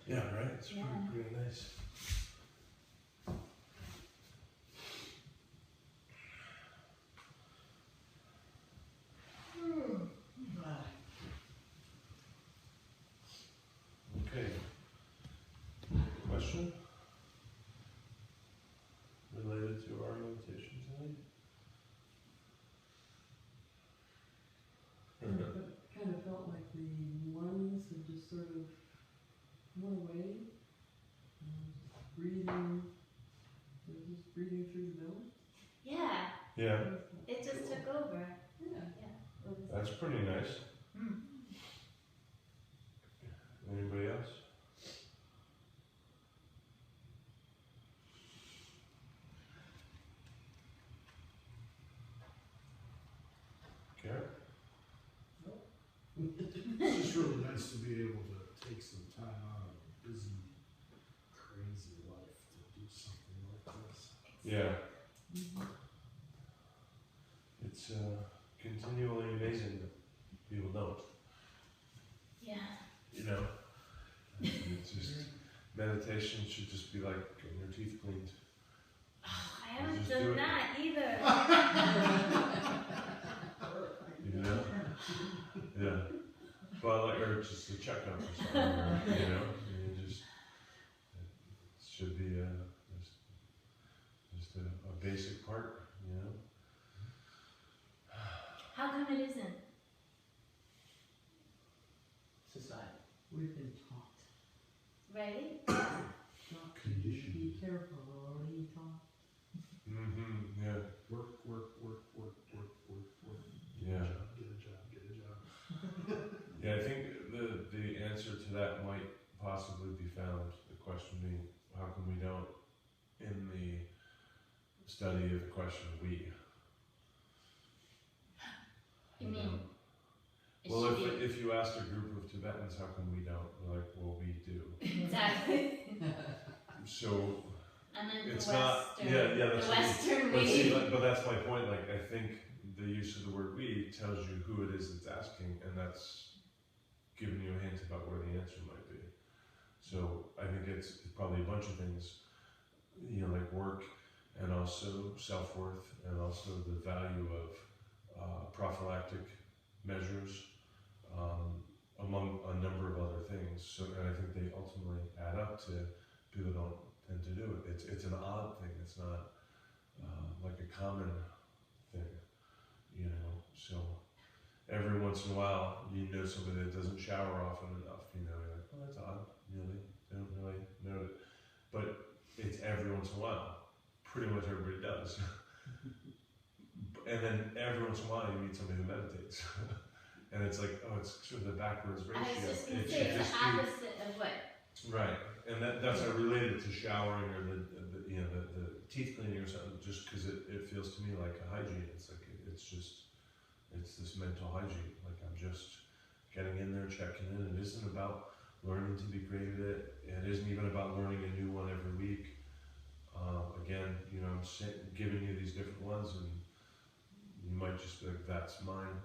Yeah, right? It's pretty nice. Okay. Question? Related to our meditation tonight? Kind of felt like the lungs had just sort of went away. Breathing, just breathing through the belly. Yeah. Yeah. It just took over. Yeah. That's pretty nice. Mm. Anybody else? Garrett? It's just really nice to be able to take some time out of a busy, crazy life to do something like this. Yeah. Mm-hmm. It's continually amazing that people don't. Yeah. You know? It's just, meditation should just be like getting your teeth cleaned. Oh, I haven't Just do done it. that either. You know? Yeah. Well, like, or just a checkup or something, or, you know? You just, it should be just a basic part, you know? How come it isn't? Society. We've been taught. Right? Not to Conditioned. be careful, or he taught. Mm-hmm, yeah. Work. Yeah. Get a job. Yeah, I think the answer to that might possibly be found, the question being, how come we don't, in the study of the question we? You mean? It Well, should be. if you asked a group of Tibetans, how come we don't? They're like, well, we do. Exactly. So, And then it's the not, Western, yeah, that's the what Western but see, way. but that's my point, like, I think the use of the word we tells you who it is that's asking, and that's giving you a hint about where the answer might be. So, I think it's probably a bunch of things, you know, like work, and also self-worth, and also the value of prophylactic measures, among a number of other things. So, and I think they ultimately add up to people don't tend to do it. It's an odd thing. It's not like a common thing, you know. So every once in a while, you know somebody that doesn't shower often enough. You know, you're like, oh, that's odd. You know, they don't really note it, but it's every once in a while. Pretty much everybody does. And then every once in a while, you meet somebody who meditates. And it's like, oh, it's sort of the backwards ratio. I was just going to It say, should it's just the be- opposite of what? Right, and that's I related to showering or the you know the teeth cleaning or something, just because it feels to me like a hygiene. It's like it's this mental hygiene. Like I'm just getting in there, checking in. It isn't about learning to be great at it. It isn't even about learning a new one every week. Again, you know, I'm giving you these different ones, and you might just be like, that's mine.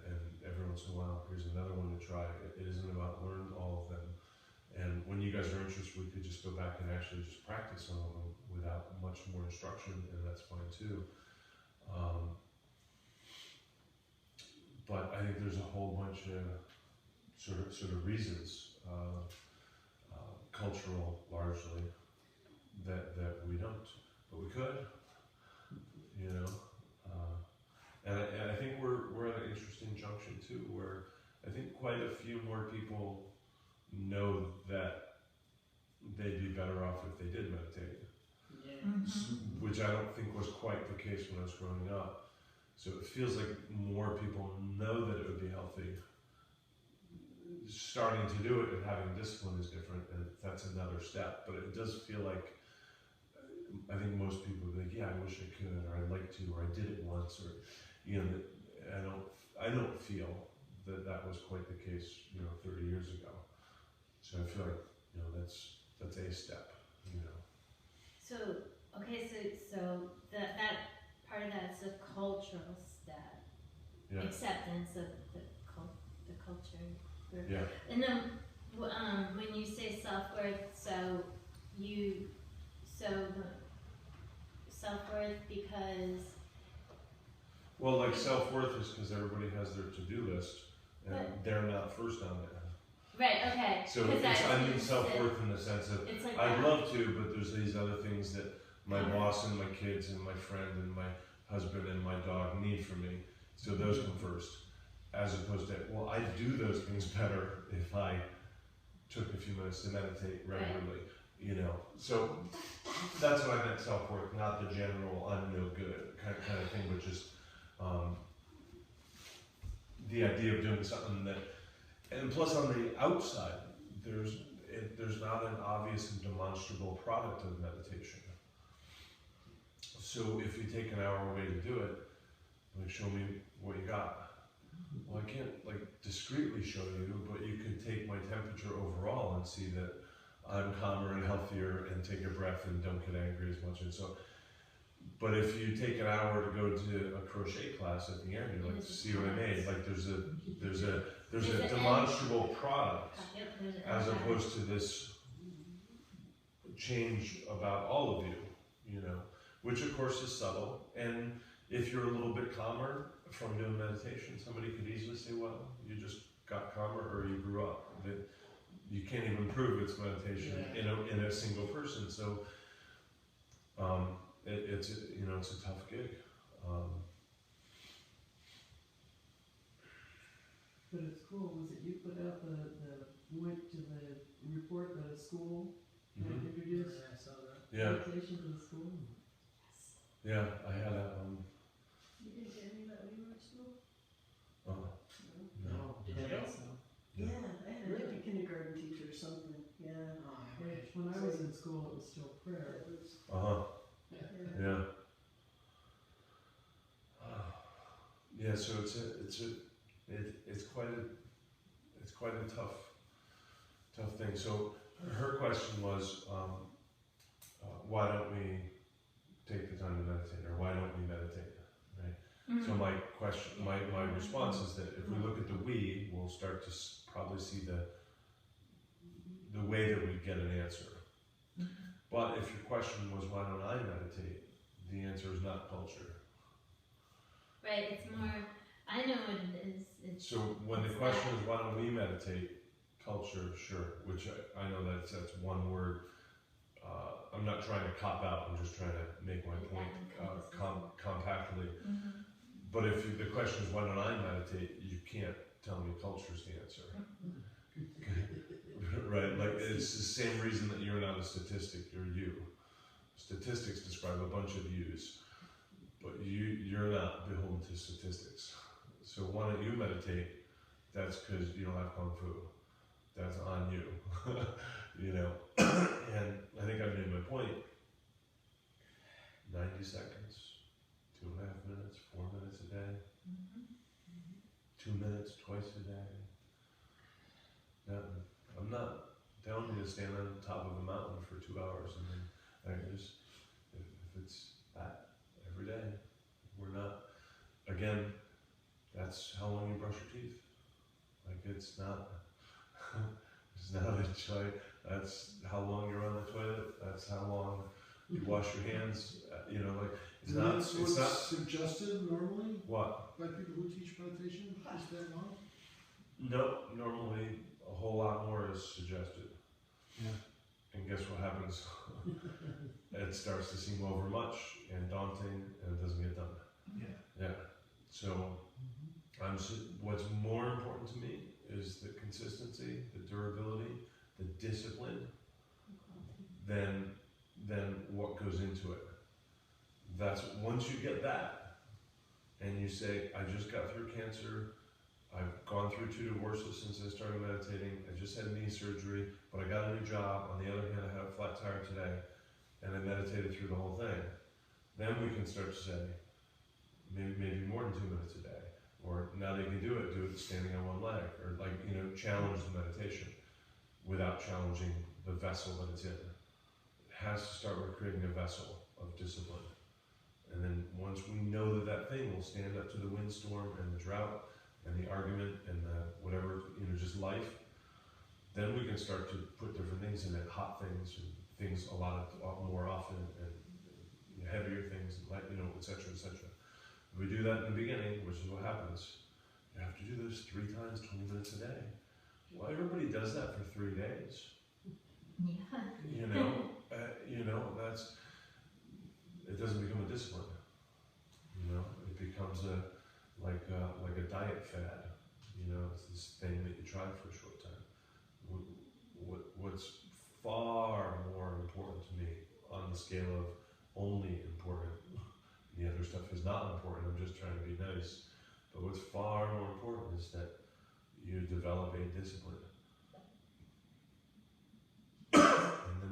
And every once in a while, here's another one to try. It isn't about learning all of them. And when you guys are interested, we could just go back and actually just practice some of them without much more instruction, and that's fine too. But I think there's a whole bunch of sort of reasons, cultural largely, that we don't, but we could, you know. And I think we're at an interesting junction too, where I think quite a few more people know that they'd be better off if they did meditate, which I don't think was quite the case when I was growing up. So it feels like more people know that it would be healthy. Starting to do it and having discipline is different, and that's another step. But it does feel like, I think most people would be like, yeah, I wish I could, or I'd like to, or I did it once, or, you know, I don't feel that was quite the case, you know, 30 years ago. So I feel like, you know, that's a step, you know. So, okay, so that part of that's a cultural step. Yeah. Acceptance of the culture. Yeah. And then when you say self-worth, so self-worth because, Well, like self-worth is because everybody has their to-do list, and But- they're not first on it. right, okay. So 'Cause it's, I mean it's- self-worth in the sense of, It's like I'd that. love to, but there's these other things that my Yeah. boss and my kids and my friend and my husband and my dog need from me. So those come first. As opposed to, well, I do those things better if I took a few minutes to meditate regularly, you know. So that's what I meant self-worth, not the general I'm no good kind of thing, but just the idea of doing something that, and plus on the outside, there's not an obvious and demonstrable product of meditation. So if you take an hour away to do it, like show me what you got. Well, I can't like discreetly show you, but you could take my temperature overall and see that I'm calmer and healthier, and take a breath and don't get angry as much. And so, but if you take an hour to go to a crochet class at the end, you're like, see what I made? Like there's a demonstrable product, Yep, there's an as impact. opposed to this change about all of you, you know, which of course is subtle. And if you're a little bit calmer from doing meditation, somebody could easily say, well, you just got calmer or you grew up. That you can't even prove it's meditation in a single person. So it's you know, it's a tough gig. But it's cool, was it you put out you went to the report that a school had Mhm. introduced I saw that. Yeah, meditation to the school? yeah, I had a You didn't get any of that when you were at school? no. Did you? Yeah, I had a different kindergarten teacher or something, yeah. Which, when I was in school, it was still prayer. It was, Uh-huh. yeah. Yeah. Yeah, so it's quite a tough thing. So her question was, why don't we take the time to meditate, or why don't we meditate, right? Mhm. So my question, my response is that if we look at the we, we'll start to probably see the way that we get an answer. But if your question was, why don't I meditate? The answer is not culture. Right, it's more, I know what it is. It's, So when the question is, why don't we meditate? Culture, sure, which I know that's one word. I'm not trying to cop out, I'm just trying to make my point compactly. Mhm. But if the question is, why don't I meditate? You can't tell me culture's the answer. Right, like it's the same reason that you're not a statistic, you're you. Statistics describe a bunch of yous, but you're not beholden to statistics. So why don't you meditate? That's because you don't have Kung Fu. That's on you, you know. And I think I made my point. 90 seconds, 2.5 minutes, 4 minutes a day, 2 minutes twice a day. Nothing. I'm not telling you to stand on top of a mountain for 2 hours and then I just, if it's that every day, we're not, again, that's how long you brush your teeth. Like it's not a choice. That's how long you're on the toilet. That's how long you wash your hands. You know, like it's And not. that's It's what's not suggested normally what. by people who teach meditation, is that long? No, normally a whole lot more is suggested. Yeah. And guess what happens? It starts to seem overmuch and daunting, and it doesn't get done. Yeah. Yeah. So, what's more important to me is the consistency, the durability, the discipline, than what goes into it. That's once you get that, and you say, I just got through cancer. I've gone through 2 divorces since I started meditating. I just had knee surgery, but I got a new job. On the other hand, I had a flat tire today, and I meditated through the whole thing. Then we can start to say, maybe more than 2 minutes a day. Or now that you can do it standing on one leg. Or like, you know, challenge the meditation without challenging the vessel that it's in. It has to start with creating a vessel of discipline. And then once we know that thing will stand up to the windstorm and the drought and the argument and the whatever, you know, just life, then we can start to put different things in it, hot things and things a lot more often, and heavier things, and light, et cetera, et cetera. If we do that in the beginning, which is what happens, you have to do this 3 times, 20 minutes a day. Well, everybody does that for 3 days. Yeah. That's, it doesn't become a discipline. It becomes like a diet fad. It's this thing that you try for a short time. What's far more important to me on the scale of only important, the other stuff is not important, I'm just trying to be nice, but what's far more important is that you develop a discipline. And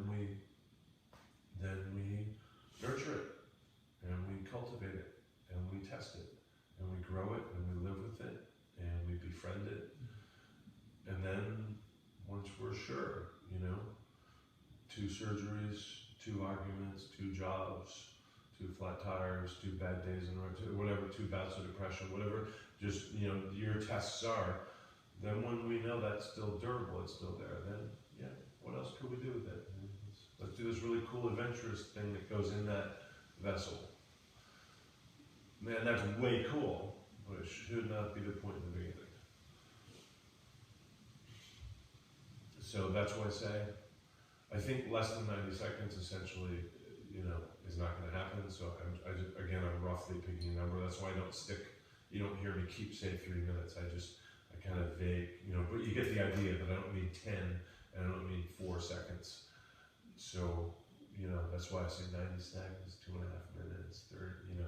then we nurture it, and we cultivate it, and we test it, and we grow it, and we live with it, and we befriend it. And then once we're sure, 2 surgeries, 2 arguments, 2 jobs, 2 flat tires, 2 bad days in a row, whatever, 2 bouts of depression, whatever, just, your tests are, then when we know that's still durable, it's still there, then, yeah, what else could we do with it? Let's do this really cool, adventurous thing that goes in that vessel. Man, that's way cool, but it should not be the point in the beginning. So that's why I say, I think less than 90 seconds essentially, is not going to happen. So I'm roughly picking a number. That's why I don't stick. You don't hear me keep saying 3 minutes. I kind of vague, but you get the idea that I don't mean 10 and I don't mean 4 seconds. So, that's why I say 90 seconds, 2.5 minutes, 30,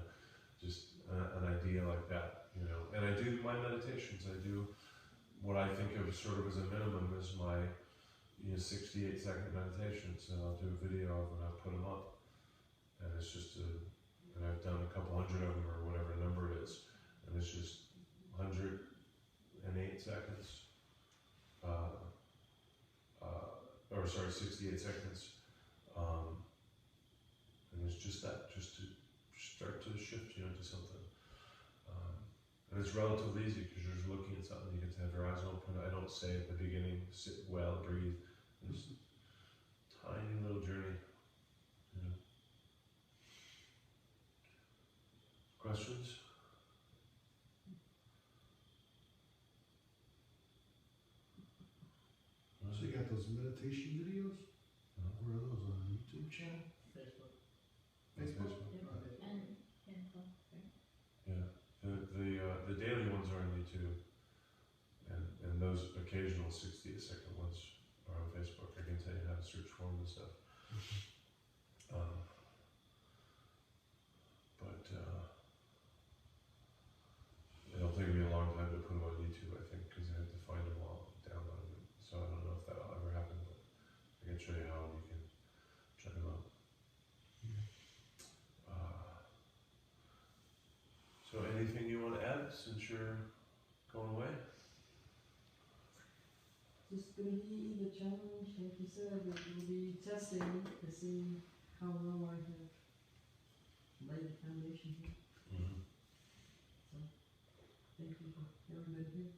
just an idea like that, And I do my meditations. I do what I think of sort of as a minimum is my 68-second meditations, and I'll do a video of when I put them up, and it's just and I've done a couple hundred of them or whatever number it is, and it's just 108 seconds, 68 seconds, and it's just that, just to start to shift, to something, and it's relatively easy because you're just looking at something, you get to have your eyes open. I don't say at the beginning, sit well, breathe. It's a tiny little journey. Questions? So you got those meditation videos? Where are those, on a YouTube channel? Facebook. Facebook? And info. Yeah, the daily ones are on YouTube, and those occasional 60-second ones are on Facebook. I can tell you how to search for them and stuff. But it'll take me a long time to put them on YouTube, I think, because I have to find them all, download them. So I don't know if that'll ever happen, but I can show you how you can check them out. So anything you want to add since you're going away? Just gonna be the challenge, like you said, we'll be testing to see how well I have laid the foundation here. Mm-hmm. So, thank you for having been here.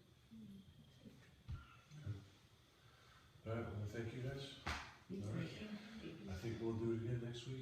All right, well, thank you guys. Thank you. All right. I think we'll do it again next week.